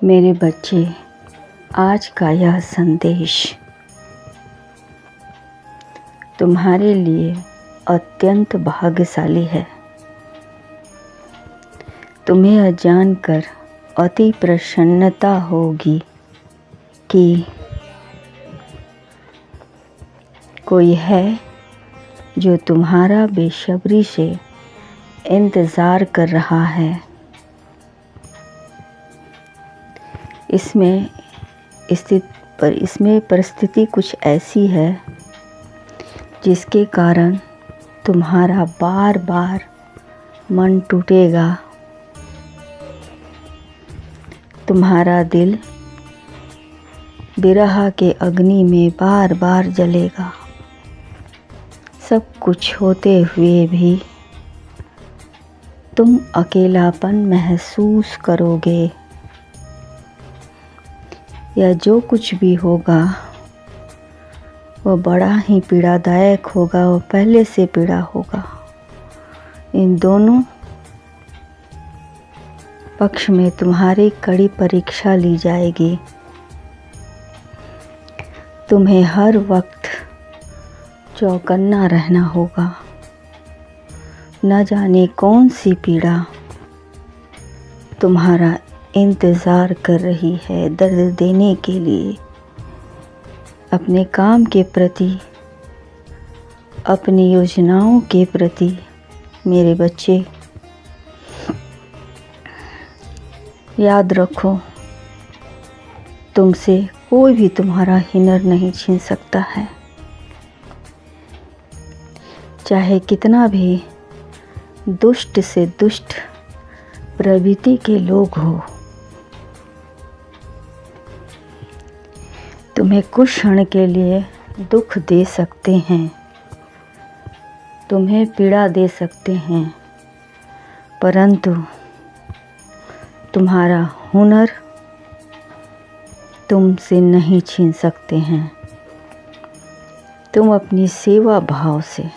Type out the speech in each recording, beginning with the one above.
मेरे बच्चे, आज का यह संदेश तुम्हारे लिए अत्यंत भाग्यशाली है। तुम्हें यह जानकर अति प्रसन्नता होगी कि कोई है जो तुम्हारा बेसब्री से इंतज़ार कर रहा है। इसमें परिस्थिति कुछ ऐसी है जिसके कारण तुम्हारा बार बार मन टूटेगा, तुम्हारा दिल विरह के अग्नि में बार बार जलेगा। सब कुछ होते हुए भी तुम अकेलापन महसूस करोगे। या जो कुछ भी होगा वह बड़ा ही पीड़ादायक होगा, वह पहले से पीड़ा होगा। इन दोनों पक्ष में तुम्हारी कड़ी परीक्षा ली जाएगी। तुम्हें हर वक्त चौकन्ना रहना होगा। न जाने कौन सी पीड़ा तुम्हारा इंतज़ार कर रही है दर्द देने के लिए। अपने काम के प्रति, अपनी योजनाओं के प्रति मेरे बच्चे याद रखो, तुमसे कोई भी तुम्हारा हिनर नहीं छीन सकता है। चाहे कितना भी दुष्ट से दुष्ट प्रवृत्ति के लोग हो, तुम्हें कुछ क्षण के लिए दुख दे सकते हैं, तुम्हें पीड़ा दे सकते हैं, परंतु तुम्हारा हुनर तुमसे नहीं छीन सकते हैं। तुम अपनी सेवा भाव से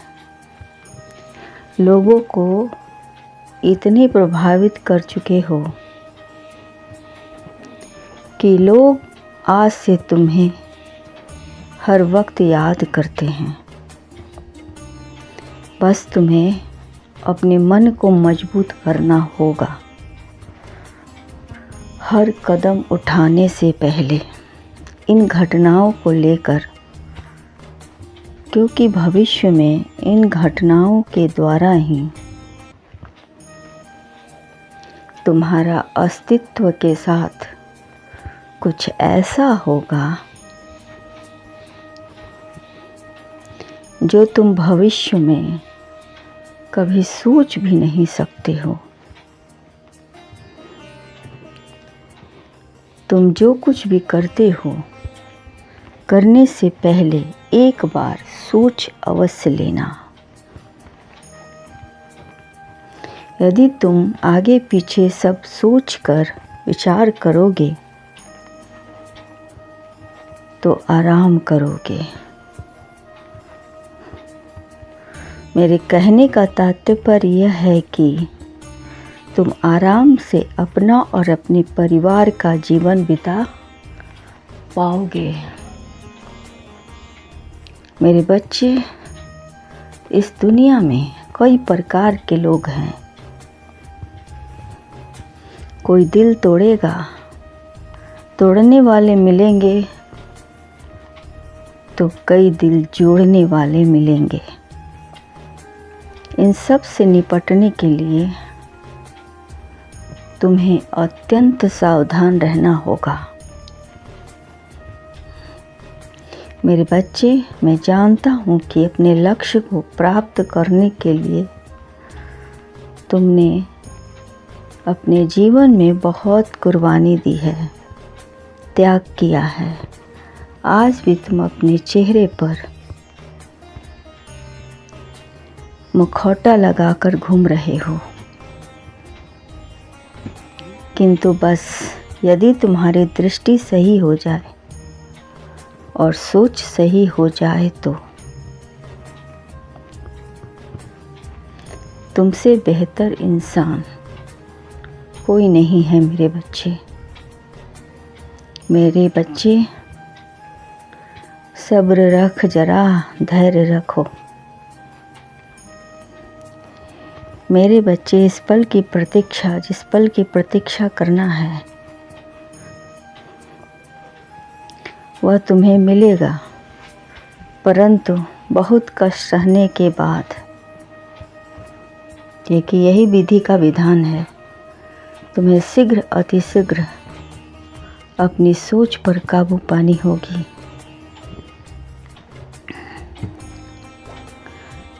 लोगों को इतने प्रभावित कर चुके हो कि लोग आज से तुम्हें हर वक्त याद करते हैं। बस तुम्हें अपने मन को मजबूत करना होगा। हर कदम उठाने से पहले इन घटनाओं को लेकर, क्योंकि भविष्य में इन घटनाओं के द्वारा ही तुम्हारा अस्तित्व के साथ कुछ ऐसा होगा जो तुम भविष्य में कभी सोच भी नहीं सकते हो। तुम जो कुछ भी करते हो, करने से पहले एक बार सोच अवश्य लेना। यदि तुम आगे पीछे सब सोचकर विचार करोगे तो आराम करोगे। मेरे कहने का तात्पर्य यह है कि तुम आराम से अपना और अपने परिवार का जीवन बिता पाओगे। मेरे बच्चे, इस दुनिया में कई प्रकार के लोग हैं। कोई दिल तोड़ेगा, तोड़ने वाले मिलेंगे तो कई दिल जोड़ने वाले मिलेंगे। इन सब से निपटने के लिए तुम्हें अत्यंत सावधान रहना होगा। मेरे बच्चे, मैं जानता हूँ कि अपने लक्ष्य को प्राप्त करने के लिए तुमने अपने जीवन में बहुत कुर्बानी दी है, त्याग किया है। आज भी तुम अपने चेहरे पर मुखौटा लगाकर घूम रहे हो, किंतु बस यदि तुम्हारी दृष्टि सही हो जाए और सोच सही हो जाए तो तुमसे बेहतर इंसान कोई नहीं है मेरे बच्चे। मेरे बच्चे, सब्र रख, जरा धैर्य रखो। मेरे बच्चे, इस पल की प्रतीक्षा, जिस पल की प्रतीक्षा करना है वह तुम्हें मिलेगा, परंतु बहुत कष्ट सहने के बाद, क्योंकि यही विधि का विधान है। तुम्हें शीघ्र अतिशीघ्र अपनी सोच पर काबू पानी होगी।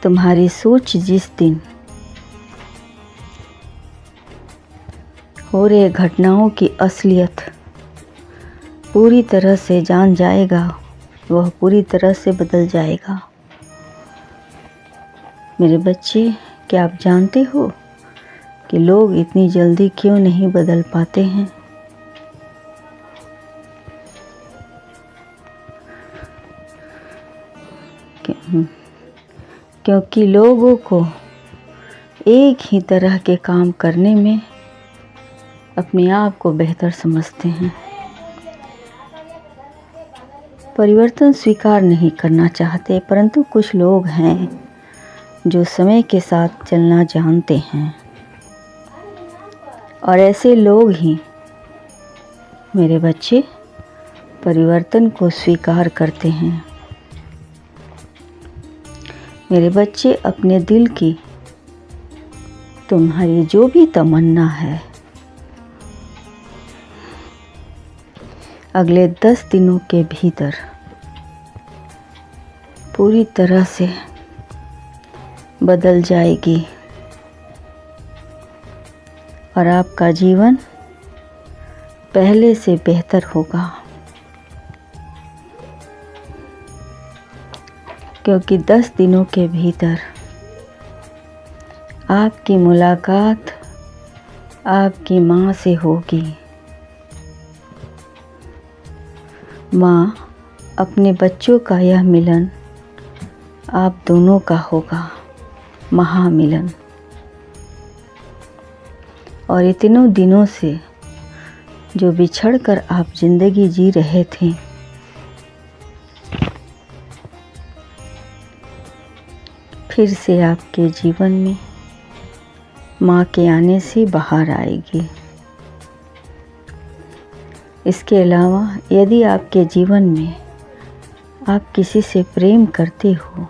तुम्हारी सोच जिस दिन हो रहे घटनाओं की असलियत पूरी तरह से जान जाएगा, वह पूरी तरह से बदल जाएगा। मेरे बच्चे, क्या आप जानते हो कि लोग इतनी जल्दी क्यों नहीं बदल पाते हैं? क्योंकि लोगों को एक ही तरह के काम करने में अपने आप को बेहतर समझते हैं, परिवर्तन स्वीकार नहीं करना चाहते। परंतु कुछ लोग हैं जो समय के साथ चलना जानते हैं, और ऐसे लोग ही मेरे बच्चे परिवर्तन को स्वीकार करते हैं। मेरे बच्चे, अपने दिल की तुम्हारी जो भी तमन्ना है अगले 10 दिनों के भीतर पूरी तरह से बदल जाएगी और आपका जीवन पहले से बेहतर होगा। क्योंकि 10 दिनों के भीतर आपकी मुलाकात आपकी माँ से होगी। माँ, अपने बच्चों का यह मिलन आप दोनों का होगा, महामिलन। और इतनों दिनों से जो बिछड़कर आप जिंदगी जी रहे थे, फिर से आपके जीवन में माँ के आने से बाहर आएगी। इसके अलावा यदि आपके जीवन में आप किसी से प्रेम करते हो,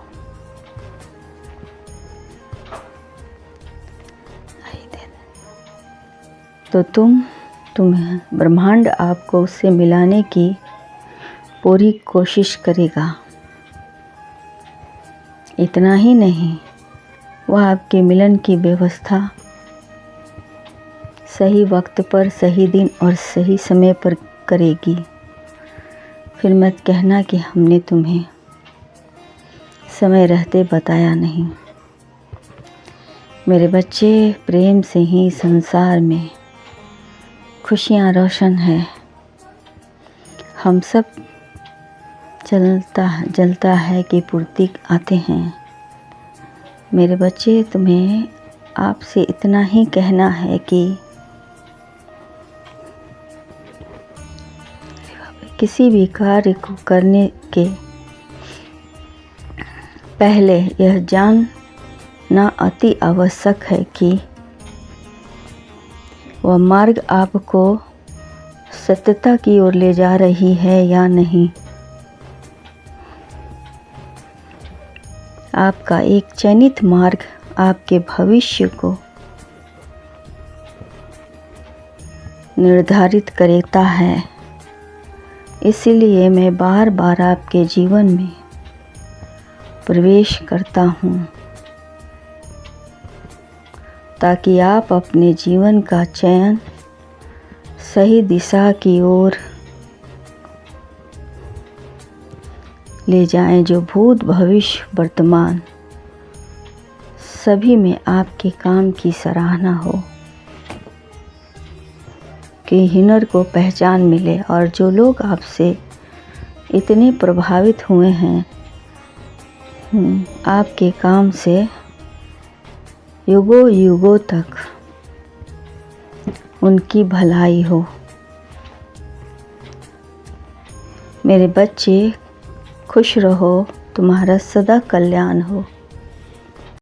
तो तुम्हें ब्रह्मांड आपको उससे मिलाने की पूरी कोशिश करेगा। इतना ही नहीं, वह आपके मिलन की व्यवस्था सही वक्त पर, सही दिन और सही समय पर करेगी। फिर मत कहना कि हमने तुम्हें समय रहते बताया नहीं। मेरे बच्चे, प्रेम से ही संसार में खुशियाँ रोशन है। हम सब जलता है कि पूर्ति आते हैं। मेरे बच्चे, तुम्हें आपसे इतना ही कहना है कि किसी भी कार्य को करने के पहले यह जानना अति आवश्यक है कि वह मार्ग आपको सत्यता की ओर ले जा रही है या नहीं। आपका एक चयनित मार्ग आपके भविष्य को निर्धारित करता है। इसलिए मैं बार बार आपके जीवन में प्रवेश करता हूँ, ताकि आप अपने जीवन का चयन सही दिशा की ओर ले जाएं, जो भूत, भविष्य, वर्तमान सभी में आपके काम की सराहना हो, कि हुनर को पहचान मिले। और जो लोग आपसे इतने प्रभावित हुए हैं, आपके काम से युगों युगों तक उनकी भलाई हो। मेरे बच्चे खुश रहो, तुम्हारा सदा कल्याण हो।